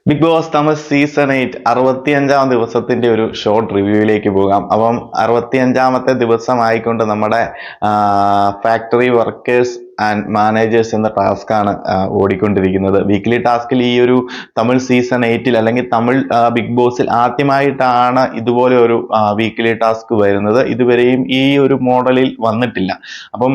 Big boss Tamil season 8 65-ാം ദിവസത്തിന്റെ ഒരു short റിവ്യൂയിലേക്ക് പോകാം. അപ്പം 65-ാമത്തെ ദിവസമായിക്കൊണ്ട് നമ്മുടെ ഫാക്ടറി വർക്കേഴ്സ് ആൻഡ് മാനേജേഴ്സ് എന്ന ടാസ്ക് ആണ് ഓടിക്കൊണ്ടിരിക്കുന്നത്. വീക്ക്ലി ടാസ്കിൽ ഈ ഒരു തമിഴ് സീസൺ 8 അല്ലെങ്കിൽ തമിഴ് ബിഗ് ബോസിൽ ആദ്യമായിട്ടാണ് ഇതുപോലെ ഒരു വീക്ക്ലി ടാസ്ക് വരുന്നത്. ഇതുവരെയും ഈ ഒരു മോഡലിൽ വന്നിട്ടില്ല. അപ്പം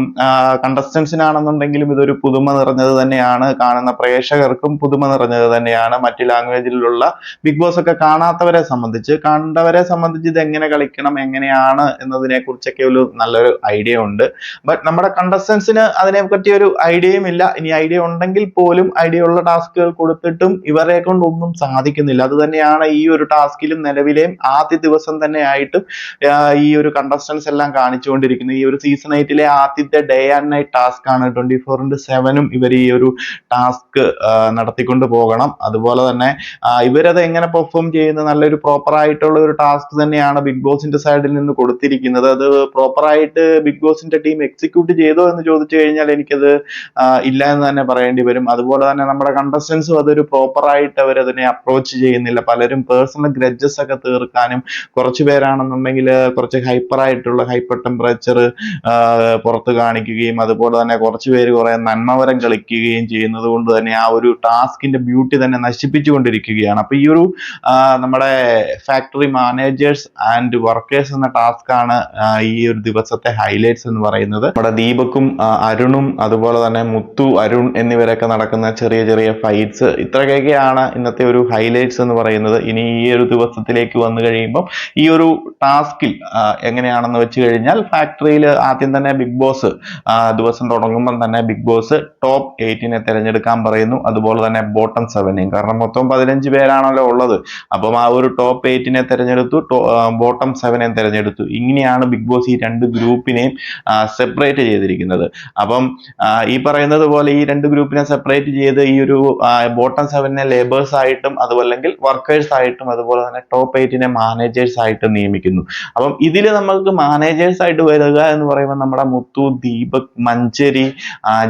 കണ്ടസ്റ്റൻസിനാണെന്നുണ്ടെങ്കിലും ഇതൊരു പുതുമ നിറഞ്ഞത് തന്നെയാണ്, കാണുന്ന പ്രേക്ഷകർക്കും പുതുമ നിറഞ്ഞത് തന്നെയാണ്. മറ്റു ലാംഗ്വേജിലുള്ള ബിഗ് ബോസ് ഒക്കെ കാണാത്തവരെ സംബന്ധിച്ച്, കണ്ടവരെ സംബന്ധിച്ച് ഇത് എങ്ങനെ കളിക്കണം, എങ്ങനെയാണ് എന്നതിനെ കുറിച്ചൊക്കെ ഒരു നല്ലൊരു ഐഡിയ ഉണ്ട്. ബട്ട് നമ്മുടെ കണ്ടസ്റ്റൻസിന് അതിനെ പറ്റി ഒരു ഐഡിയയും ഇല്ല. ഇനി ഐഡിയ ഉണ്ടെങ്കിൽ പോലും ഐഡിയ ഉള്ള ടാസ്കുകൾ കൊടുത്തിട്ടും ഇവരെ കൊണ്ട് ഒന്നും സാധിക്കുന്നില്ല. അത് തന്നെയാണ് ഈ ഒരു ടാസ്കിലും നിലവിലെയും ആദ്യ ദിവസം തന്നെ ആയിട്ടും ഈ ഒരു കണ്ടസ്റ്റൻസ് എല്ലാം കാണിച്ചുകൊണ്ടിരിക്കുന്നത്. ഈ ഒരു സീസൺ 8-ലെ ആദ്യത്തെ ഡേ ആൻഡ് നൈറ്റ് ടാസ്ക് ആണ്. 24/7 ഇവർ ഈ ഒരു ടാസ്ക് നടത്തിക്കൊണ്ട് പോകണം. അതുപോലെ തന്നെ ഇവരത് എങ്ങനെ പെർഫോം ചെയ്യുന്ന നല്ലൊരു പ്രോപ്പർ ആയിട്ടുള്ള ഒരു ടാസ്ക് തന്നെയാണ് ബിഗ് ബോസിന്റെ സൈഡിൽ നിന്ന് കൊടുത്തിരിക്കുന്നത്. അത് പ്രോപ്പർ ആയിട്ട് ബിഗ് ബോസിന്റെ ടീം എക്സിക്യൂട്ട് ചെയ്തോ എന്ന് ചോദിച്ചു കഴിഞ്ഞാൽ എനിക്കത് ഇല്ല എന്ന് തന്നെ പറയേണ്ടി വരും. അതുപോലെ തന്നെ നമ്മുടെ കണ്ടസ്റ്റൻസും അതൊരു പ്രോപ്പർ ആയിട്ട് അവരതിനെ അപ്രോച്ച് ചെയ്യുന്നില്ല. പലരും പേഴ്സണൽ ഗ്രഡ്ജസ് ഒക്കെ തീർക്കാനും, കുറച്ചു പേരാണെന്നുണ്ടെങ്കിൽ കുറച്ച് ഹൈപ്പർ ടെമ്പറേച്ചർ പുറത്ത് കാണിക്കുകയും, അതുപോലെ തന്നെ കുറച്ചു പേര് കുറെ നന്മവരം കളിക്കുകയും ചെയ്യുന്നത് കൊണ്ട് തന്നെ ആ ഒരു ടാസ്കിന്റെ ബ്യൂട്ടി തന്നെ നശിപ്പിച്ചുകൊണ്ടിരിക്കുകയാണ്. അപ്പൊ ഈ ഒരു നമ്മുടെ ഫാക്ടറി മാനേജേഴ്സ് ആൻഡ് വർക്കേഴ്സ് എന്ന ടാസ്ക് ആണ് ഈ ഒരു ദിവസത്തെ ഹൈലൈറ്റ്സ് എന്ന് പറയുന്നത്. നമ്മുടെ ദീപക്കും അരുണും അതുപോലെ തന്നെ മുത്തു, അരുൺ എന്നിവരൊക്കെ നടക്കുന്ന ചെറിയ ചെറിയ ഫൈറ്റ്സ്, ഇത്രയൊക്കെയാണ് ഇന്നത്തെ ഒരു ഹൈലൈറ്റ്സ് എന്ന് പറയുന്നത്. ഇനി ഈ ഒരു ദിവസത്തിലേക്ക് വന്നു കഴിയുമ്പോൾ ഈ ഒരു ടാസ്കിൽ എങ്ങനെയാണെന്ന് വെച്ച് കഴിഞ്ഞാൽ, ഫാക്ടറിയിൽ ആദ്യം തന്നെ ബിഗ് ബോസ് ദിവസം തുടങ്ങുമ്പോൾ തന്നെ ബിഗ് ബോസ് ടോപ്പ് 8-നെ തിരഞ്ഞെടുക്കാൻ പറയുന്നു. അതുപോലെ തന്നെ ബോട്ടം 7-നെയും. കാരണം മൊത്തം 15 പേരാണല്ലോ ഉള്ളത്. അപ്പം ആ ഒരു ടോപ്പ് 8-നെ തിരഞ്ഞെടുത്തു, ബോട്ടം 7-നെ തിരഞ്ഞെടുത്തു. ഇങ്ങനെയാണ് ബിഗ് ബോസ് ഈ രണ്ട് ഗ്രൂപ്പിനെയും സെപ്പറേറ്റ് ചെയ്തിരിക്കുന്നത്. അപ്പം ഈ പറയുന്നത് പോലെ ഈ രണ്ട് ഗ്രൂപ്പിനെ സെപ്പറേറ്റ് ചെയ്ത് ഈ ഒരു ബോട്ടം 7-നെ ലേബേഴ്സ് ആയിട്ടും അതുമല്ലെങ്കിൽ വർക്കേഴ്സ് ആയിട്ടും, അതുപോലെ തന്നെ ടോപ്പ് 8-നെ മാനേജേഴ്സ് ആയിട്ടും നിയമിക്കുന്നു. അപ്പം ഇതിൽ നമ്മൾക്ക് മാനേജേഴ്സ് ആയിട്ട് വരിക എന്ന് പറയുമ്പോൾ നമ്മുടെ മുത്തു, ദീപക്, മഞ്ചരി,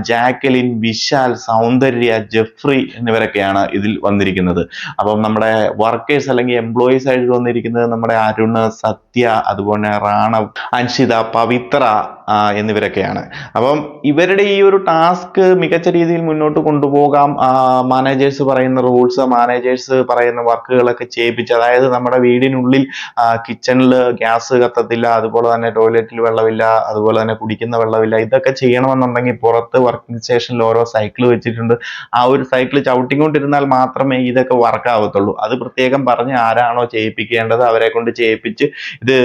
ജാക്കലിൻ, വിശാൽ, സൗന്ദര്യ, ജെഫ്രി എന്നിവരൊക്കെയാണ് ഇതിൽ വന്നിരിക്കുന്നത്. അപ്പം നമ്മുടെ വർക്കേഴ്സ് അല്ലെങ്കിൽ എംപ്ലോയീസ് ആയിട്ട് വന്നിരിക്കുന്നത് നമ്മുടെ അരുണ്, സത്യ, അതുപോലെ റാണവ്, അൻഷിത, പവിത്ര എന്നിവരൊക്കെയാണ്. അപ്പം ഇവരുടെ ഈ ഒരു ടാസ്ക് മികച്ച രീതിയിൽ മുന്നോട്ട് കൊണ്ടുപോകാം. മാനേജേഴ്സ് പറയുന്ന റൂൾസ്, മാനേജേഴ്സ് പറയുന്ന വർക്കുകളൊക്കെ ചെയ്യിപ്പിച്ച്, അതായത് നമ്മുടെ വീടിനുള്ളിൽ കിച്ചണിൽ ഗ്യാസ് കത്തത്തില്ല, അതുപോലെ തന്നെ ടോയ്ലറ്റിൽ വെള്ളമില്ല, അതുപോലെ തന്നെ കുടിക്കുന്ന വെള്ളമില്ല, ഇതൊക്കെ ചെയ്യണമെന്നുണ്ടെങ്കിൽ പുറത്ത് വർക്കിംഗ് സ്റ്റേഷനിൽ ഓരോ സൈക്കിൾ വെച്ചിട്ടുണ്ട്. ആ ഒരു സൈക്കിൾ ചവിട്ടിക്കൊണ്ടിരുന്നാൽ മാത്രമേ ഇതൊക്കെ വർക്ക് ആവത്തുള്ളൂ. അത് പ്രത്യേകം പറഞ്ഞ് ആരാണോ ചെയ്യിപ്പിക്കേണ്ടത് അവരെ കൊണ്ട് ചെയ്യിപ്പിച്ച് ഇത്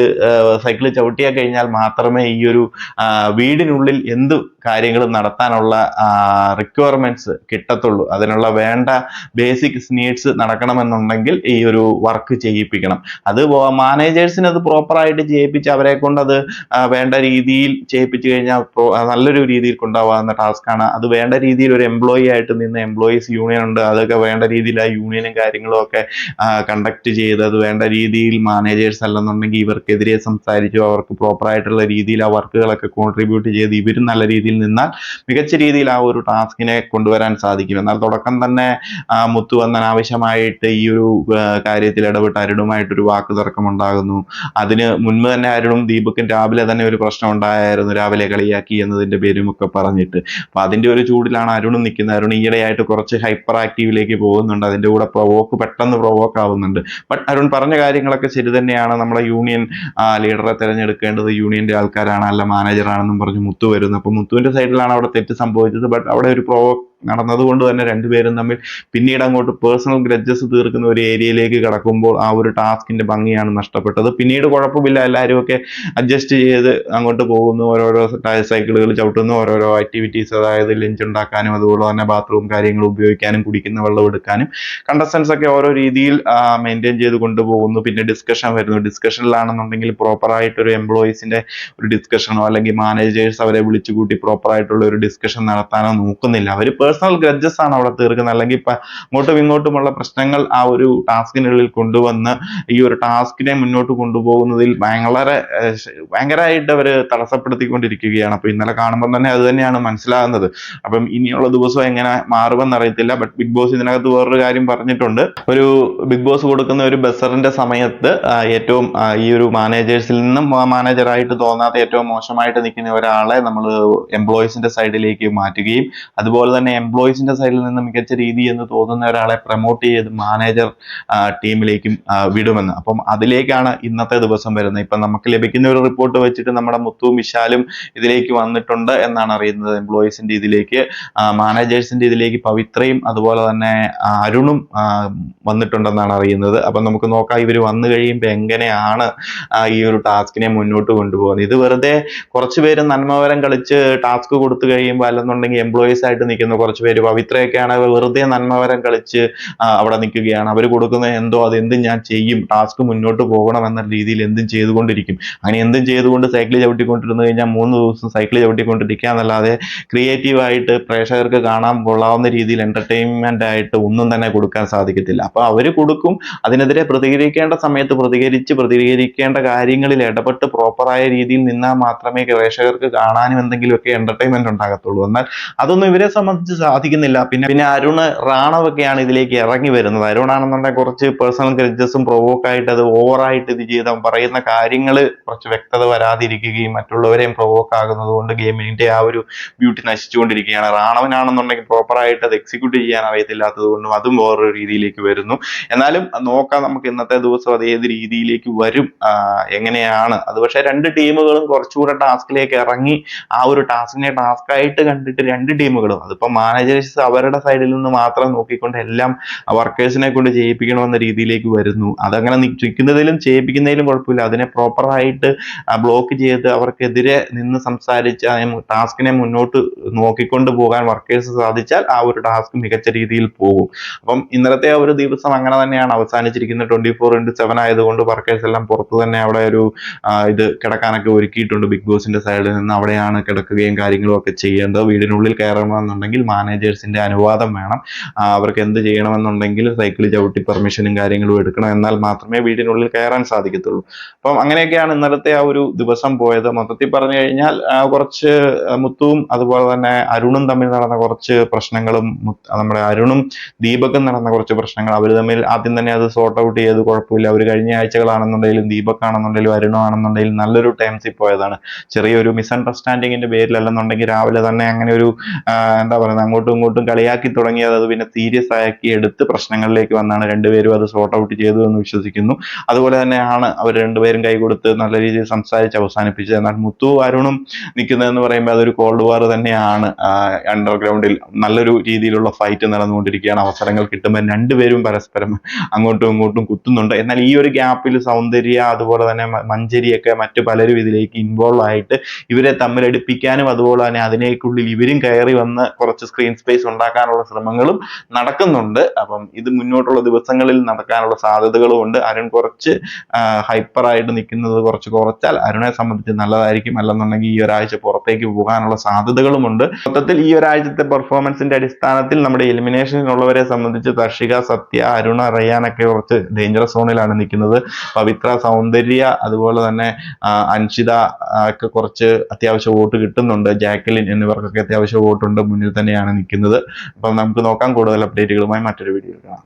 സൈക്കിൾ ചവിട്ടിയാൽ കഴിഞ്ഞാൽ മാത്രമേ ഈ ഒരു വീടിനുള്ളിൽ എന്ത് കാര്യങ്ങളും നടത്താനുള്ള റിക്വയർമെന്റ്സ് കിട്ടത്തുള്ളൂ. അതിനുള്ള വേണ്ട ബേസിക് നീഡ്സ് നടക്കണമെന്നുണ്ടെങ്കിൽ ഈ ഒരു വർക്ക് ചെയ്യിപ്പിക്കണം. അത് മാനേജേഴ്സിന് അത് പ്രോപ്പറായിട്ട് ചെയ്യിപ്പിച്ച് അവരെ കൊണ്ട് അത് വേണ്ട രീതിയിൽ ചെയ്യിപ്പിച്ചു കഴിഞ്ഞാൽ നല്ലൊരു രീതിയിൽ കൊണ്ടുപോകാവുന്ന ടാസ്ക് ആണ്. അത് വേണ്ട രീതിയിൽ ഒരു എംപ്ലോയി ആയിട്ട് നിന്ന്, എംപ്ലോയീസ് യൂണിയൻ ഉണ്ട്, അതൊക്കെ വേണ്ട രീതിയിൽ ആ യൂണിയനും കാര്യങ്ങളും ഒക്കെ കണ്ടക്ട് ചെയ്ത്, അത് വേണ്ട രീതിയിൽ മാനേജേഴ്സ് അല്ലെന്നുണ്ടെങ്കിൽ ഇവർക്കെതിരെ സംസാരിച്ചു അവർക്ക് പ്രോപ്പറായിട്ടുള്ള രീതിയിൽ ആ വർക്കുകളൊക്കെ കോൺട്രിബ്യൂട്ട് ചെയ്ത് ഇവരും നല്ല രീതിയിൽ നിന്നാൽ മികച്ച രീതിയിൽ ആ ഒരു ടാസ്കിനെ കൊണ്ടുവരാൻ സാധിക്കും. എന്നാൽ തുടക്കം തന്നെ മുത്തു വന്ന അനാവശ്യമായിട്ട് ഈ ഒരു കാര്യത്തിൽ ഇടപെട്ട് അരുണുമായിട്ടൊരു വാക്ക് തർക്കം ഉണ്ടാകുന്നു. അതിന് മുൻപ് തന്നെ അരുണും ദീപക്കും രാവിലെ തന്നെ ഒരു പ്രശ്നം ഉണ്ടായിരുന്നു, രാവിലെ കളിയാക്കി എന്നതിന്റെ പേരും ഒക്കെ പറഞ്ഞിട്ട്. അപ്പൊ അതിന്റെ ഒരു ചൂടിലാണ് അരുണും നിൽക്കുന്നത്. അരുൺ ഈയിടെയായിട്ട് കുറച്ച് ഹൈപ്പർ ആക്റ്റീവിലേക്ക് പോകുന്നുണ്ട്. അതിന്റെ കൂടെ പെട്ടെന്ന് പ്രൊവോക്ക് ആവുന്നുണ്ട്. ബട്ട് അരുൺ പറഞ്ഞ കാര്യങ്ങളൊക്കെ ശരി തന്നെയാണ്. നമ്മളെ യൂണിയൻ ലീഡറെ തിരഞ്ഞെടുക്കേണ്ടത് യൂണിയന്റെ ആൾക്കാരാണ്, അല്ല മാനേജറാണെന്നും പറഞ്ഞ് മുത്തു വരുന്നു. അപ്പൊ മുത്തുവിന്റെ സൈഡിലാണ് അവിടെ തെറ്റ് സംഭവിച്ചത്. ബട്ട് അവിടെ ഒരു നടന്നതുകൊണ്ട് തന്നെ രണ്ടുപേരും തമ്മിൽ പിന്നീട് അങ്ങോട്ട് പേഴ്സണൽ ഗ്രഡ്ജസ് തീർക്കുന്ന ഒരു ഏരിയയിലേക്ക് കടക്കുമ്പോൾ ആ ഒരു ടാസ്കിന്റെ ഭംഗിയാണ് നഷ്ടപ്പെട്ടത്. പിന്നീട് കുഴപ്പമില്ല, എല്ലാവരും ഒക്കെ അഡ്ജസ്റ്റ് ചെയ്ത് അങ്ങോട്ട് പോകുന്നു, ഓരോരോ സൈക്കിളുകൾ ചവിട്ടുന്നു, ഓരോരോ ആക്ടിവിറ്റീസ്, അതായത് ലഞ്ച് ഉണ്ടാക്കാനും അതുപോലെ തന്നെ ബാത്റൂം കാര്യങ്ങൾ ഉപയോഗിക്കാനും കുടിക്കുന്ന വെള്ളം എടുക്കാനും കണ്ടസ്റ്റൻസ് ഒക്കെ ഓരോ രീതിയിൽ മെയിൻറ്റെയിൻ ചെയ്ത് കൊണ്ടുപോകുന്നു. പിന്നെ ഡിസ്കഷൻ വരുന്നു. ഡിസ്കഷനിലാണെന്നുണ്ടെങ്കിൽ പ്രോപ്പറായിട്ടൊരു എംപ്ലോയീസിന്റെ ഒരു ഡിസ്കഷനോ അല്ലെങ്കിൽ മാനേജേഴ്സ് അവരെ വിളിച്ചു കൂട്ടി പ്രോപ്പറായിട്ടുള്ള ഒരു ഡിസ്കഷൻ നടത്താനോ നോക്കുന്നില്ല. അവർ പേഴ്സണൽ ഗ്രഡ്ജസ് ആണ് അവിടെ തീർക്കുന്നത്, അല്ലെങ്കിൽ അങ്ങോട്ടും ഇങ്ങോട്ടുമുള്ള പ്രശ്നങ്ങൾ ആ ഒരു ടാസ്കിനുള്ളിൽ കൊണ്ടുവന്ന് ഈ ഒരു ടാസ്കിനെ മുന്നോട്ട് കൊണ്ടുപോകുന്നതിൽ ഭയങ്കരമായിട്ട് അവർ തടസ്സപ്പെടുത്തിക്കൊണ്ടിരിക്കുകയാണ്. അപ്പൊ ഇന്നലെ കാണുമ്പോൾ തന്നെ അത് തന്നെയാണ് മനസ്സിലാകുന്നത്. അപ്പം ഇനിയുള്ള ദിവസം എങ്ങനെ മാറുമെന്ന് അറിയത്തില്ല. ബട്ട് ബിഗ് ബോസ് ഇതിനകത്ത് വേറൊരു കാര്യം പറഞ്ഞിട്ടുണ്ട്. ഒരു ബിഗ് ബോസ് കൊടുക്കുന്ന ഒരു ബസറിന്റെ സമയത്ത് ഏറ്റവും ഈ ഒരു മാനേജേഴ്സിൽ നിന്നും മാനേജറായിട്ട് തോന്നാത്ത ഏറ്റവും മോശമായിട്ട് നിൽക്കുന്ന ഒരാളെ നമ്മൾ എംപ്ലോയീസിന്റെ സൈഡിലേക്ക് മാറ്റുകയും അതുപോലെ തന്നെ എംപ്ലോയീസിന്റെ സൈഡിൽ നിന്ന് മികച്ച രീതി എന്ന് തോന്നുന്ന ഒരാളെ പ്രൊമോട്ട് ചെയ്ത് മാനേജർ ടീമിലേക്കും വിടുമെന്ന്. അപ്പം അതിലേക്കാണ് ഇന്നത്തെ ദിവസം വരുന്നത്. ഇപ്പൊ നമുക്ക് ലഭിക്കുന്ന ഒരു റിപ്പോർട്ട് വെച്ചിട്ട് നമ്മുടെ മുത്തുവും വിശാലും ഇതിലേക്ക് വന്നിട്ടുണ്ട് എന്നാണ് അറിയുന്നത്. എംപ്ലോയീസിന്റെ ഇതിലേക്ക്, മാനേജേഴ്സിന്റെ ഇതിലേക്ക് പവിത്രയും അതുപോലെ തന്നെ അരുണും വന്നിട്ടുണ്ടെന്നാണ് അറിയുന്നത്. അപ്പൊ നമുക്ക് നോക്കാം ഇവർ വന്നു കഴിയുമ്പോൾ എങ്ങനെയാണ് ഈ ഒരു ടാസ്കിനെ മുന്നോട്ട് കൊണ്ടുപോകുന്നത്. ഇത് വെറുതെ കുറച്ച് പേര് നന്മവരം കളിച്ച് ടാസ്ക് കൊടുത്തു കഴിയുമ്പോൾ, അല്ലെന്നുണ്ടെങ്കിൽ എംപ്ലോയീസ് ആയിട്ട് നിൽക്കുന്ന കുറച്ച് പേര്, പവിത്രയൊക്കെയാണ് വെറുതെ നന്മവരം കളിച്ച് അവിടെ നിൽക്കുകയാണ്. അവർ കൊടുക്കുന്ന എന്തോ അതെന്തും ഞാൻ ചെയ്യും, ടാസ്ക് മുന്നോട്ട് പോകണം എന്ന രീതിയിൽ എന്തും ചെയ്തുകൊണ്ടിരിക്കും. അങ്ങനെ എന്തും ചെയ്തുകൊണ്ട് സൈക്കിൾ ചവിട്ടിക്കൊണ്ടിരുന്നു കഴിഞ്ഞാൽ 3 ദിവസം സൈക്കിൾ ചവിട്ടിക്കൊണ്ടിരിക്കുക എന്നല്ലാതെ ക്രിയേറ്റീവായിട്ട് പ്രേക്ഷകർക്ക് കാണാൻ കൊള്ളാവുന്ന രീതിയിൽ എന്റർടൈൻമെന്റ് ആയിട്ട് ഒന്നും തന്നെ കൊടുക്കാൻ സാധിക്കത്തില്ല. അപ്പൊ അവർ കൊടുക്കും, അതിനെതിരെ പ്രതികരിക്കേണ്ട സമയത്ത് പ്രതികരിക്കേണ്ട കാര്യങ്ങളിൽ ഇടപെട്ട് പ്രോപ്പറായ രീതിയിൽ നിന്നാൽ മാത്രമേ പ്രേക്ഷകർക്ക് കാണാനും എന്തെങ്കിലുമൊക്കെ എന്റർടൈൻമെന്റ് ഉണ്ടാകത്തുള്ളൂ. എന്നാൽ അതൊന്നും ഇവരെ സംബന്ധിച്ച് സാധിക്കുന്നില്ല. പിന്നെ അരുണ് റാണവൊക്കെയാണ് ഇതിലേക്ക് ഇറങ്ങി വരുന്നത്. അരുണാണെന്നുണ്ടെങ്കിൽ കുറച്ച് പേഴ്സണൽ ഗ്രഡ്ജസും പ്രൊവോക്കായിട്ട് അത് ഓവറായിട്ട് ഇത് ചെയ്ത് പറയുന്ന കാര്യങ്ങൾ കുറച്ച് വ്യക്തത വരാതിരിക്കുകയും മറ്റുള്ളവരെയും പ്രൊവോക്ക് ആകുന്നത് കൊണ്ട് ഗെയിമിന്റെ ആ ഒരു ബ്യൂട്ടി നശിച്ചുകൊണ്ടിരിക്കുകയാണ്. റാണവനാണെന്നുണ്ടെങ്കിൽ പ്രോപ്പറായിട്ട് അത് എക്സിക്യൂട്ട് ചെയ്യാൻ അറിയത്തില്ലാത്തത് കൊണ്ടും അതും വേറൊരു രീതിയിലേക്ക് വരുന്നു. എന്നാലും നോക്കാം നമുക്ക് ഇന്നത്തെ ദിവസം അത് ഏത് രീതിയിലേക്ക് വരും, എങ്ങനെയാണ് അത്. പക്ഷെ 2 ടീമുകളും കുറച്ചുകൂടെ ടാസ്കിലേക്ക് ഇറങ്ങി ആ ഒരു ടാസ്കിനെ ടാസ്കായിട്ട് കണ്ടിട്ട് 2 ടീമുകളും, അതിപ്പോ മാനേജേഴ്സ് അവരുടെ സൈഡിൽ നിന്ന് മാത്രം നോക്കിക്കൊണ്ട് എല്ലാം വർക്കേഴ്സിനെ കൊണ്ട് ചെയ്യിപ്പിക്കണമെന്ന രീതിയിലേക്ക് വരുന്നു. അതങ്ങനെ നിൽക്കുന്നതിലും ചെയ്യിപ്പിക്കുന്നതിലും കുഴപ്പമില്ല. അതിനെ പ്രോപ്പറായിട്ട് ബ്ലോക്ക് ചെയ്ത് അവർക്കെതിരെ നിന്ന് സംസാരിച്ച് ടാസ്കിനെ മുന്നോട്ട് നോക്കിക്കൊണ്ട് പോകാൻ വർക്കേഴ്സ് സാധിച്ചാൽ ആ ഒരു ടാസ്ക് മികച്ച രീതിയിൽ പോകും. അപ്പം ഇന്നലത്തെ ആ ഒരു ദിവസം അങ്ങനെ തന്നെയാണ് അവസാനിച്ചിരിക്കുന്നത്. 24/7 ആയതുകൊണ്ട് വർക്കേഴ്സ് എല്ലാം പുറത്ത് തന്നെ അവിടെ ഒരു ഇത് കിടക്കാനൊക്കെ ഒരുക്കിയിട്ടുണ്ട്. ബിഗ് ബോസിന്റെ സൈഡിൽ നിന്ന് അവിടെയാണ് കിടക്കുകയും കാര്യങ്ങളും ഒക്കെ ചെയ്യേണ്ടത്. വീടിനുള്ളിൽ കയറണമെന്നുണ്ടെങ്കിൽ മാനേജേഴ്സിന്റെ അനുവാദം വേണം. അവർക്ക് എന്ത് ചെയ്യണമെന്നുണ്ടെങ്കിൽ സൈക്കിൾ ചവിട്ടി പെർമിഷനും കാര്യങ്ങളും എടുക്കണം. എന്നാൽ മാത്രമേ വീടിനുള്ളിൽ കയറാൻ സാധിക്കത്തുള്ളൂ. അപ്പം അങ്ങനെയൊക്കെയാണ് ഇന്നലത്തെ ആ ഒരു ദിവസം പോയത്. മൊത്തത്തിൽ പറഞ്ഞു കഴിഞ്ഞാൽ കുറച്ച് മുത്തുവും അതുപോലെ തന്നെ അരുണും തമ്മിൽ നടന്ന കുറച്ച് പ്രശ്നങ്ങളും, നമ്മുടെ അരുണും ദീപക്കും നടന്ന കുറച്ച് പ്രശ്നങ്ങൾ, അവർ തമ്മിൽ ആദ്യം തന്നെ അത് സോർട്ട് ഔട്ട് ചെയ്ത് കുഴപ്പമില്ല. അവർ കഴിഞ്ഞ ആഴ്ചകളാണെന്നുണ്ടെങ്കിലും ദീപക് ആണെന്നുണ്ടെങ്കിലും അരുണാണെന്നുണ്ടെങ്കിലും നല്ലൊരു ടൈംസിൽ പോയതാണ്. ചെറിയൊരു മിസ്അണ്ടർസ്റ്റാൻഡിങ്ങിന്റെ പേരിലല്ലെന്നുണ്ടെങ്കിൽ രാവിലെ തന്നെ അങ്ങനെ ഒരു എന്താ പറയുന്നത്, അങ്ങോട്ടും ഇങ്ങോട്ടും കളിയാക്കി തുടങ്ങിയത് അത് പിന്നെ സീരിയസ് ആക്കി എടുത്ത് പ്രശ്നങ്ങളിലേക്ക് വന്നാണ്. രണ്ടുപേരും അത് സോർട്ട് ഔട്ട് ചെയ്തു എന്ന് വിശ്വസിക്കുന്നു. അതുപോലെ തന്നെയാണ് അവർ രണ്ടുപേരും കൈ കൊടുത്ത് നല്ല രീതിയിൽ സംസാരിച്ച് അവസാനിപ്പിച്ചത്. എന്നാൽ മുത്തു അരുണും നിൽക്കുന്നതെന്ന് പറയുമ്പോൾ അതൊരു കോൾഡ് വാർ തന്നെയാണ്. അണ്ടർഗ്രൗണ്ടിൽ നല്ലൊരു രീതിയിലുള്ള ഫൈറ്റ് നടന്നുകൊണ്ടിരിക്കുകയാണ്. അവസരങ്ങൾ കിട്ടുമ്പോൾ രണ്ടുപേരും പരസ്പരം അങ്ങോട്ടും ഇങ്ങോട്ടും കുത്തുന്നുണ്ട്. എന്നാൽ ഈ ഒരു ഗ്യാപ്പിൽ സൗന്ദര്യ അതുപോലെ തന്നെ മഞ്ചരിയൊക്കെ മറ്റു പലരും ഇതിലേക്ക് ഇൻവോൾവ് ആയിട്ട് ഇവരെ തമ്മിലടിപ്പിക്കാനും അതുപോലെ തന്നെ അതിനേക്കുള്ളിൽ ഇവരും കയറി വന്ന് കുറച്ച് സ്ക്രീൻ സ്പേസ് ഉണ്ടാക്കാനുള്ള ശ്രമങ്ങളും നടക്കുന്നുണ്ട്. അപ്പം ഇത് മുന്നോട്ടുള്ള ദിവസങ്ങളിൽ നടക്കാനുള്ള സാധ്യതകളും ഉണ്ട്. അരുൺ കുറച്ച് ഹൈപ്പറായിട്ട് നിൽക്കുന്നത് കുറച്ചാൽ അരുണെ സംബന്ധിച്ച് നല്ലതായിരിക്കും. അല്ലെന്നുണ്ടെങ്കിൽ ഈ ഒരാഴ്ച പുറത്തേക്ക് പോകാനുള്ള സാധ്യതകളുമുണ്ട്. മൊത്തത്തിൽ ഈ ഒരാഴ്ചത്തെ പെർഫോമൻസിന്റെ അടിസ്ഥാനത്തിൽ നമ്മുടെ എലിമിനേഷനിലുള്ളവരെ സംബന്ധിച്ച് തർഷിക, സത്യ, അരുണ, റയ്യാനൊക്കെ കുറച്ച് ഡേഞ്ചറസ് സോണിലാണ് നിൽക്കുന്നത്. പവിത്ര, സൗന്ദര്യ അതുപോലെ തന്നെ അൻഷിത ഒക്കെ കുറച്ച് അത്യാവശ്യം വോട്ട് കിട്ടുന്നുണ്ട്. ജാക്കലിൻ എന്നിവർക്കൊക്കെ അത്യാവശ്യം വോട്ടുണ്ട്, മുന്നിൽ തന്നെയാണ് നിൽക്കുന്നത്. അപ്പം നമുക്ക് നോക്കാം. കൂടുതൽ അപ്ഡേറ്റുകളുമായി മറ്റൊരു വീഡിയോയിൽ കാണാം.